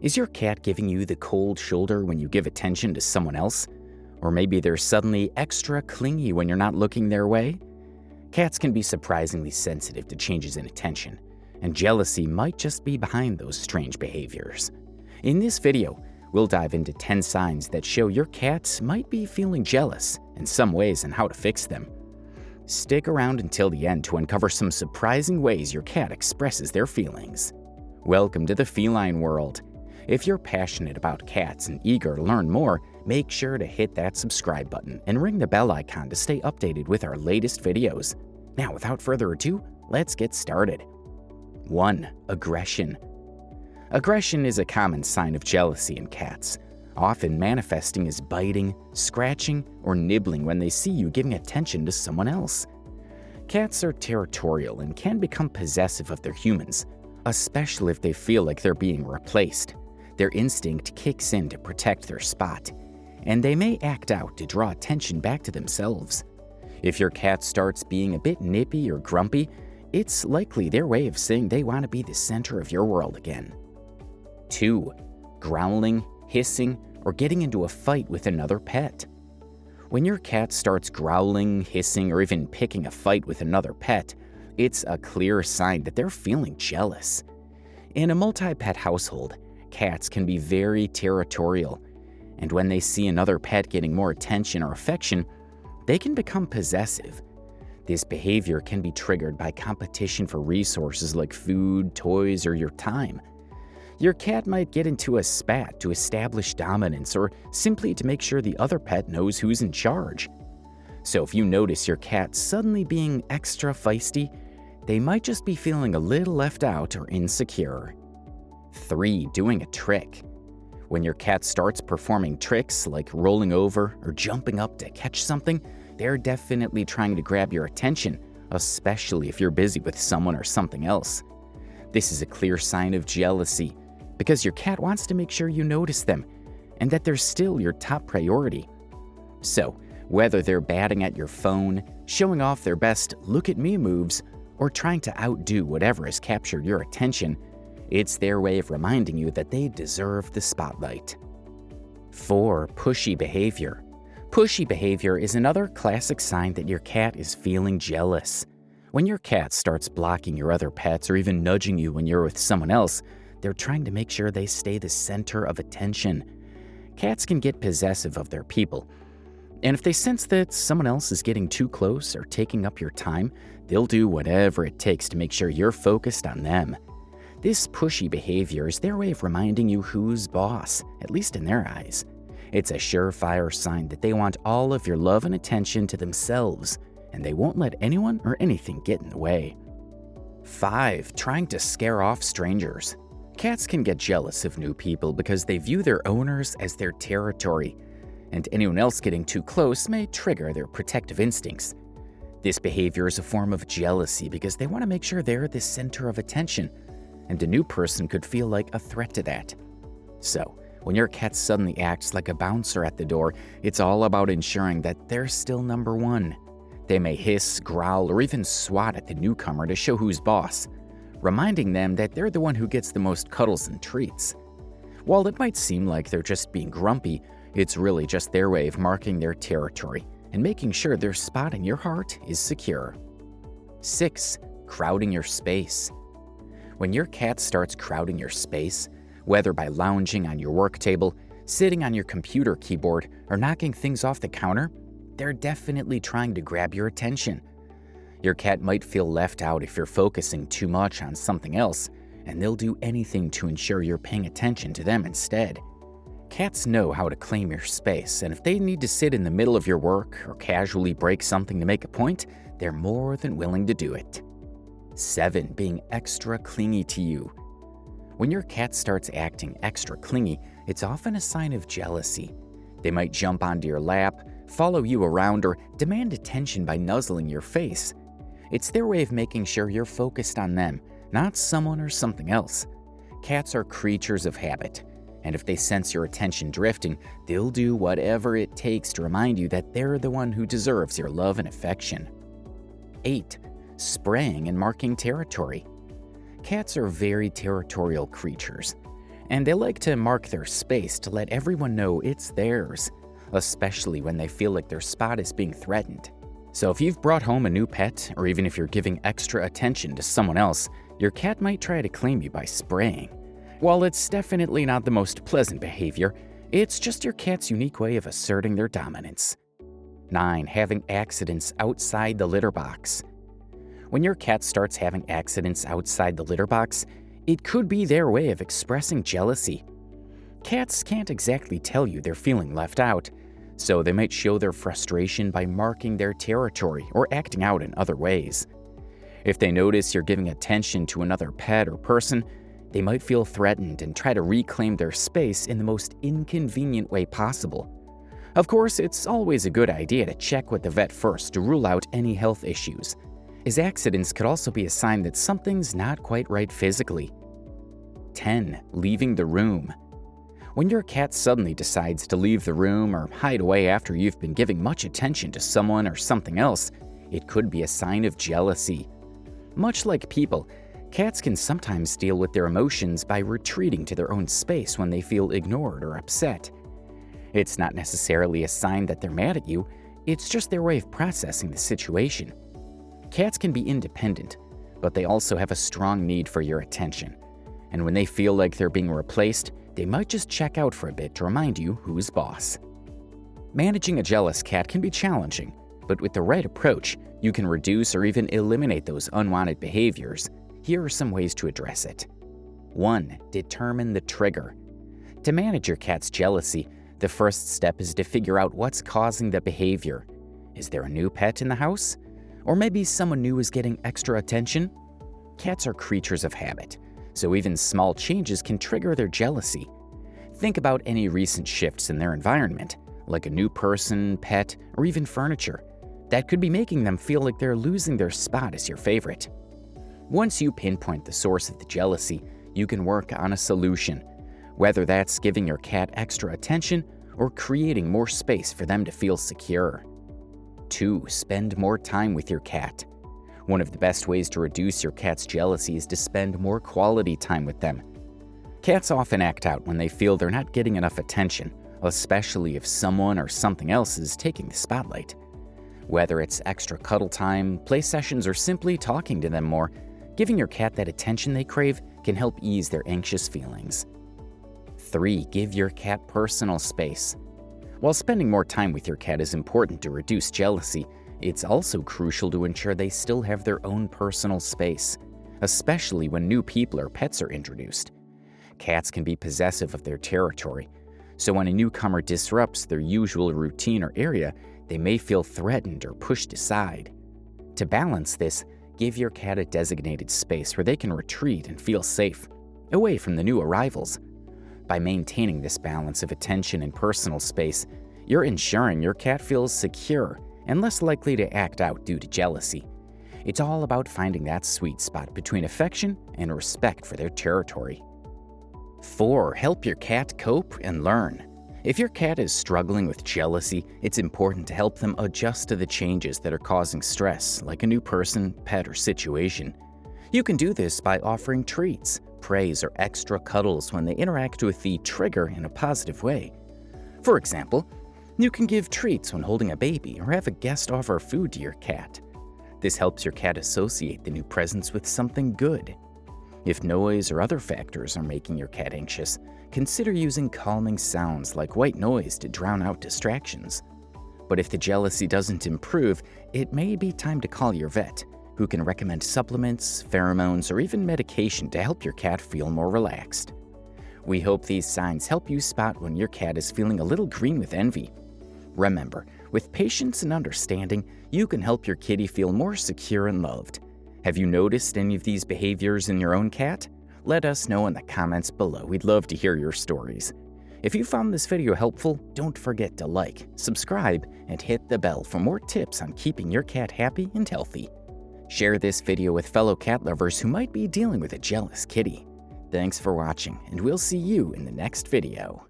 Is your cat giving you the cold shoulder when you give attention to someone else? Or maybe they're suddenly extra clingy when you're not looking their way? Cats can be surprisingly sensitive to changes in attention, and jealousy might just be behind those strange behaviors. In this video, we'll dive into 10 signs that show your cat might be feeling jealous in some ways and how to fix them. Stick around until the end to uncover some surprising ways your cat expresses their feelings. Welcome to the feline world. If you're passionate about cats and eager to learn more, make sure to hit that subscribe button and ring the bell icon to stay updated with our latest videos. Now, without further ado, let's get started. 1. Aggression. Aggression is a common sign of jealousy in cats, often manifesting as biting, scratching, or nibbling when they see you giving attention to someone else. Cats are territorial and can become possessive of their humans, especially if they feel like they're being replaced. Their instinct kicks in to protect their spot, and they may act out to draw attention back to themselves. If your cat starts being a bit nippy or grumpy, it's likely their way of saying they want to be the center of your world again. 2. Growling, hissing, or getting into a fight with another pet. When your cat starts growling, hissing, or even picking a fight with another pet, it's a clear sign that they're feeling jealous. In a multi-pet household, cats can be very territorial, and when they see another pet getting more attention or affection, they can become possessive. This behavior can be triggered by competition for resources like food, toys, or your time. Your cat might get into a spat to establish dominance or simply to make sure the other pet knows who's in charge. So if you notice your cat suddenly being extra feisty, they might just be feeling a little left out or insecure. 3. Doing a trick. When your cat starts performing tricks like rolling over or jumping up to catch something, they're definitely trying to grab your attention, especially if you're busy with someone or something else. This is a clear sign of jealousy because your cat wants to make sure you notice them and that they're still your top priority. So, whether they're batting at your phone, showing off their best look-at-me moves, or trying to outdo whatever has captured your attention, it's their way of reminding you that they deserve the spotlight. 4. Pushy behavior. Pushy behavior is another classic sign that your cat is feeling jealous. When your cat starts blocking your other pets or even nudging you when you're with someone else, they're trying to make sure they stay the center of attention. Cats can get possessive of their people, and if they sense that someone else is getting too close or taking up your time, they'll do whatever it takes to make sure you're focused on them. This pushy behavior is their way of reminding you who's boss, at least in their eyes. It's a surefire sign that they want all of your love and attention to themselves, and they won't let anyone or anything get in the way. 5. Trying to scare off strangers. Cats can get jealous of new people because they view their owners as their territory, and anyone else getting too close may trigger their protective instincts. This behavior is a form of jealousy because they want to make sure they're the center of attention, and a new person could feel like a threat to that. So, when your cat suddenly acts like a bouncer at the door, it's all about ensuring that they're still number one. They may hiss, growl, or even swat at the newcomer to show who's boss, reminding them that they're the one who gets the most cuddles and treats. While it might seem like they're just being grumpy, it's really just their way of marking their territory and making sure their spot in your heart is secure. 6. Crowding your space. When your cat starts crowding your space, whether by lounging on your work table, sitting on your computer keyboard, or knocking things off the counter, they're definitely trying to grab your attention. Your cat might feel left out if you're focusing too much on something else, and they'll do anything to ensure you're paying attention to them instead. Cats know how to claim your space, and if they need to sit in the middle of your work or casually break something to make a point, they're more than willing to do it. 7. Being extra clingy to you. When your cat starts acting extra clingy, it's often a sign of jealousy. They might jump onto your lap, follow you around, or demand attention by nuzzling your face. It's their way of making sure you're focused on them, not someone or something else. Cats are creatures of habit, and if they sense your attention drifting, they'll do whatever it takes to remind you that they're the one who deserves your love and affection. 8. Spraying and marking territory. Cats are very territorial creatures, and they like to mark their space to let everyone know it's theirs, especially when they feel like their spot is being threatened. So if you've brought home a new pet, or even if you're giving extra attention to someone else, your cat might try to claim you by spraying. While it's definitely not the most pleasant behavior, it's just your cat's unique way of asserting their dominance. 9. Having accidents outside the litter box. When your cat starts having accidents outside the litter box, it could be their way of expressing jealousy. Cats can't exactly tell you they're feeling left out, so they might show their frustration by marking their territory or acting out in other ways. If they notice you're giving attention to another pet or person, they might feel threatened and try to reclaim their space in the most inconvenient way possible. Of course, it's always a good idea to check with the vet first to rule out any health issues, as accidents could also be a sign that something's not quite right physically. 10. Leaving the room. When your cat suddenly decides to leave the room or hide away after you've been giving much attention to someone or something else, it could be a sign of jealousy. Much like people, cats can sometimes deal with their emotions by retreating to their own space when they feel ignored or upset. It's not necessarily a sign that they're mad at you, it's just their way of processing the situation. Cats can be independent, but they also have a strong need for your attention. And when they feel like they're being replaced, they might just check out for a bit to remind you who's boss. Managing a jealous cat can be challenging, but with the right approach, you can reduce or even eliminate those unwanted behaviors. Here are some ways to address it. 1. Determine the trigger. To manage your cat's jealousy, the first step is to figure out what's causing the behavior. Is there a new pet in the house? Or maybe someone new is getting extra attention? Cats are creatures of habit, so even small changes can trigger their jealousy. Think about any recent shifts in their environment, like a new person, pet, or even furniture, that could be making them feel like they're losing their spot as your favorite. Once you pinpoint the source of the jealousy, you can work on a solution, whether that's giving your cat extra attention or creating more space for them to feel secure. 2. Spend more time with your cat. One of the best ways to reduce your cat's jealousy is to spend more quality time with them. Cats often act out when they feel they're not getting enough attention, especially if someone or something else is taking the spotlight. Whether it's extra cuddle time, play sessions, or simply talking to them more, giving your cat that attention they crave can help ease their anxious feelings. 3. Give your cat personal space. While spending more time with your cat is important to reduce jealousy, it's also crucial to ensure they still have their own personal space, especially when new people or pets are introduced. Cats can be possessive of their territory, so when a newcomer disrupts their usual routine or area, they may feel threatened or pushed aside. To balance this, give your cat a designated space where they can retreat and feel safe, away from the new arrivals. By maintaining this balance of attention and personal space, you're ensuring your cat feels secure and less likely to act out due to jealousy. It's all about finding that sweet spot between affection and respect for their territory. 4. Help your cat cope and learn. If your cat is struggling with jealousy, it's important to help them adjust to the changes that are causing stress, like a new person, pet, or situation. You can do this by offering treats, praise, or extra cuddles when they interact with the trigger in a positive way. For example, you can give treats when holding a baby or have a guest offer food to your cat. This helps your cat associate the new presence with something good. If noise or other factors are making your cat anxious, consider using calming sounds like white noise to drown out distractions. But if the jealousy doesn't improve, it may be time to call your vet, who can recommend supplements, pheromones, or even medication to help your cat feel more relaxed. We hope these signs help you spot when your cat is feeling a little green with envy. Remember, with patience and understanding, you can help your kitty feel more secure and loved. Have you noticed any of these behaviors in your own cat? Let us know in the comments below. We'd love to hear your stories. If you found this video helpful, don't forget to like, subscribe, and hit the bell for more tips on keeping your cat happy and healthy. Share this video with fellow cat lovers who might be dealing with a jealous kitty. Thanks for watching, and we'll see you in the next video.